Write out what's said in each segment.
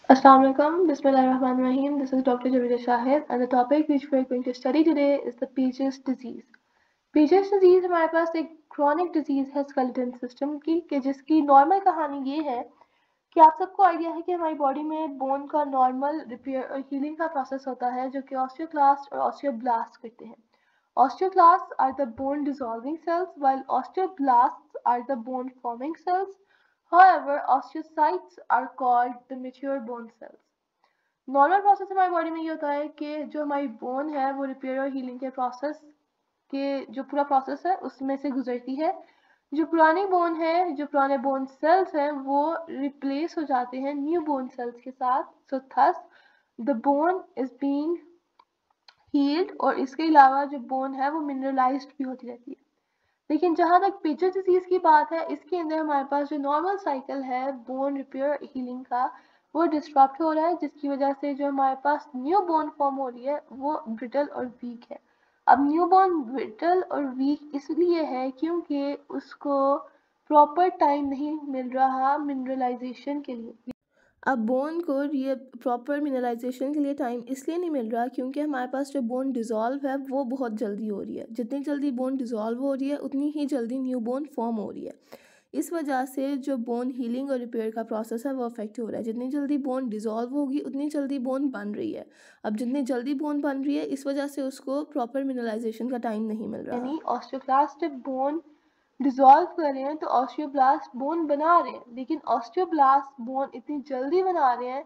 Assalamualaikum, Bismillahirrahmanirrahim. This is Dr. Javida Shahid, and the topic which we are going to study today is the Paget's disease. Paget's disease हमारे पास एक chronic disease है skeleton system की कि जिसकी normal कहानी ये है कि आप सबको आइडिया है कि हमारी बॉडी में बोन का नॉर्मल रिपेयर और हीलिंग का प्रोसेस होता है जो कि ऑस्टियोक्लास्ट और ऑस्टियोब्लास्ट करते हैं. Osteoclasts are the bone dissolving cells while osteoblasts are the bone forming cells. However, osteocytes are called the mature bone cells. Normal process हमारी बॉडी में ये होता है कि जो हमारी बोन है वो रिपेयर और हीलिंग के प्रोसेस के जो पूरा प्रोसेस है उसमें से गुजरती है. जो पुरानी बोन है, जो पुराने बोन सेल्स हैं वो रिप्लेस हो जाते हैं न्यू बोन सेल्स के साथ. So thus the bone is being healed और इसके अलावा जो बोन है वो मिनरलाइज्ड भी होती रहती है. लेकिन जहाँ तक पेजेस डिजीज की बात है, इसके अंदर हमारे पास जो नॉर्मल साइकिल है बोन रिपेयर हीलिंग का वो डिस्टर्ब हो रहा है, जिसकी वजह से जो हमारे पास न्यू बोन फॉर्म हो रही है वो ब्रिटल और वीक है. अब न्यू बोन ब्रिटल और वीक इसलिए है क्योंकि उसको प्रॉपर टाइम नहीं मिल रहा मिनरलाइजेशन के लिए. अब बोन को ये प्रॉपर मिनरलाइजेशन के लिए टाइम इसलिए नहीं मिल रहा क्योंकि हमारे पास जो बोन डिज़ोल्व है वो बहुत जल्दी हो रही है. जितनी जल्दी बोन डिज़ोल्व हो रही है उतनी ही जल्दी न्यू बोन फॉर्म हो रही है. इस वजह से जो बोन हीलिंग और रिपेयर का प्रोसेस है वो अफेक्ट हो रहा है. जितनी जल्दी बोन डिज़ोल्व होगी उतनी जल्दी बोन बन रही है. अब जितनी जल्दी बोन बन रही है इस वजह से उसको प्रॉपर मिनरलाइजेशन का टाइम नहीं मिल रहा. यानी ऑस्टियोक्लास्ट बोन डिसॉल्व कर रहे हैं तो ऑस्टियोब्लास्ट बोन बना रहे हैं, लेकिन ऑस्टियोब्लास्ट बोन इतनी जल्दी बना रहे हैं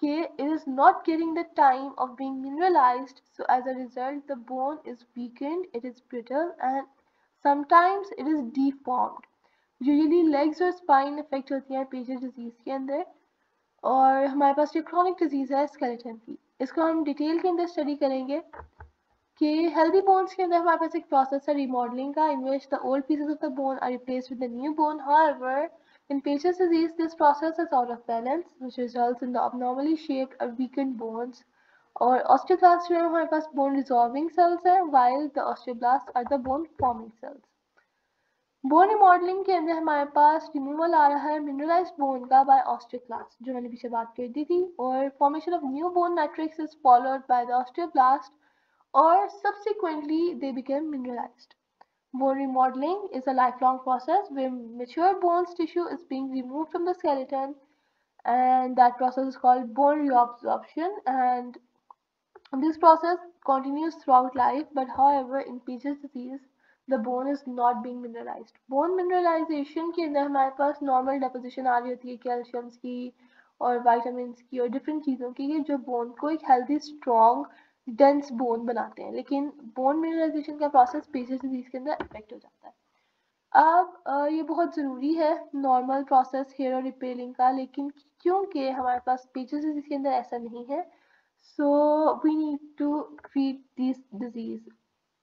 कि it is not getting the time of being mineralised. So as a result the bone is weakened, it is brittle and sometimes it is deformed. Usually legs और स्पाइन अफेक्ट होती हैं pages disease के अंदर. और हमारे पास ये chronic disease है skeleton की, इसको हम डिटेल के अंदर स्टडी करेंगे कि हेल्दी बोन्स के अंदर हमारे पास एक प्रोसेस है रिमॉडलिंग का, in which the old pieces of the bone are replaced with the new bone. However, in Paget's disease, this process is out of balance, which results in the abnormally shaped or weakened bones. और osteoclasts जो है हमारे पास bone resolving cells है, while the osteoblasts are the bone forming cells. Bone remodelling के अंदर हमारे पास removal आ रहा है मिनरलाइज्ड बोन का बाय ऑस्टियोक्लास्ट, जो मैंने पीछे बात कर दी थी, और formation of new bone matrix is followed by the osteoblast or subsequently they became mineralized. Bone remodeling is a lifelong process where mature bone tissue is being removed from the skeleton, and that process is called bone reabsorption, and this process continues throughout life. But however, in Paget's disease the bone is not being mineralized. Bone mineralization के अंदर हमारे पास normal deposition आ रही होती है calciums की और vitamin की और डिफरेंट चीज़ों की, जो बोन को एक हेल्दी स्ट्रॉन्ग डेंस बोन बनाते हैं. लेकिन बोन मिनरलाइजेशन का प्रोसेस पेजेस डिजीज के अंदर अफेक्ट हो जाता है. अब ये बहुत ज़रूरी है नॉर्मल प्रोसेस हेयर और रिपेयरिंग का, लेकिन क्योंकि हमारे पास पेजेस डिजीज के अंदर ऐसा नहीं है, so we need to treat this disease.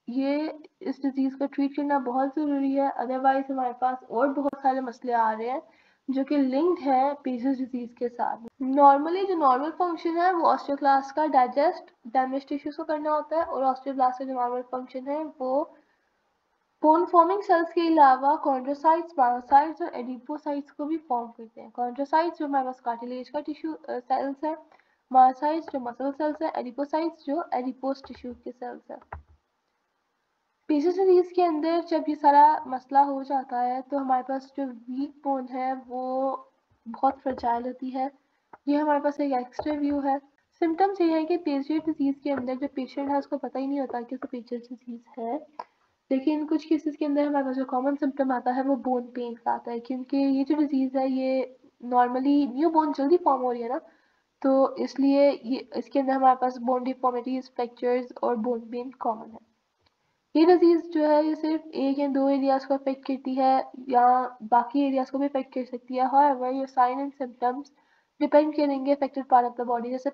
ये इस डिजीज को ट्रीट करना बहुत ज़रूरी है, अदरवाइज हमारे पास और बहुत सारे मसले आ रहे हैं जो कि लिंक्ड है पेजेस डिजीज के साथ. नॉर्मली जो नॉर्मल फंक्शन है वो ऑस्टियोक्लास्ट का डाइजेस्ट डैमेज टिश्यूज को करना होता है, और ऑस्टियोब्लास्ट का जो नॉर्मल फंक्शन है वो बोन फॉर्मिंग सेल्स के अलावा कॉन्ड्रोसाइट्स, पारासाइट्स और एडिपोसाइट्स को भी फॉर्म करते हैं. कॉन्ड्रोसाइट्स जो हमारे पास कार्टिलेज का टिश्यू सेल्स है, मायोसाइट्स जो मसल सेल्स है, एडिपोसाइट्स जो एडिपोस टिश्यू के सेल्स है. पेजेस डिजीज के अंदर जब ये सारा मसला हो जाता है तो हमारे पास जो वीक बोन है वो बहुत फ्रजाइल होती है. ये हमारे पास एक एक्सरे व्यू है. सिम्टम्स ये है कि पेजेस डिजीज के अंदर जो पेशेंट है उसको पता ही नहीं होता कि उसको पेजेस डिजीज है, लेकिन कुछ केसेस के अंदर हमारे पास जो कॉमन सिम्टम आता है वो बोन पेन का आता है, क्योंकि ये जो डिजीज़ है ये नॉर्मली न्यू बोन जल्दी फॉर्म हो रही है ना, तो इसलिए ये इसके अंदर हमारे पास बोन डिफॉर्मिटीज, फ्रैक्चर्स और बोन पेन कॉमन है. ये डिजीज़ जो है ये सिर्फ एक या दो एरियाज को अफेक्ट करती है या बाकी एरियाज को भी अफेक्ट कर सकती है. However, your sign and symptoms depend करेंगे affected part of the body. जैसे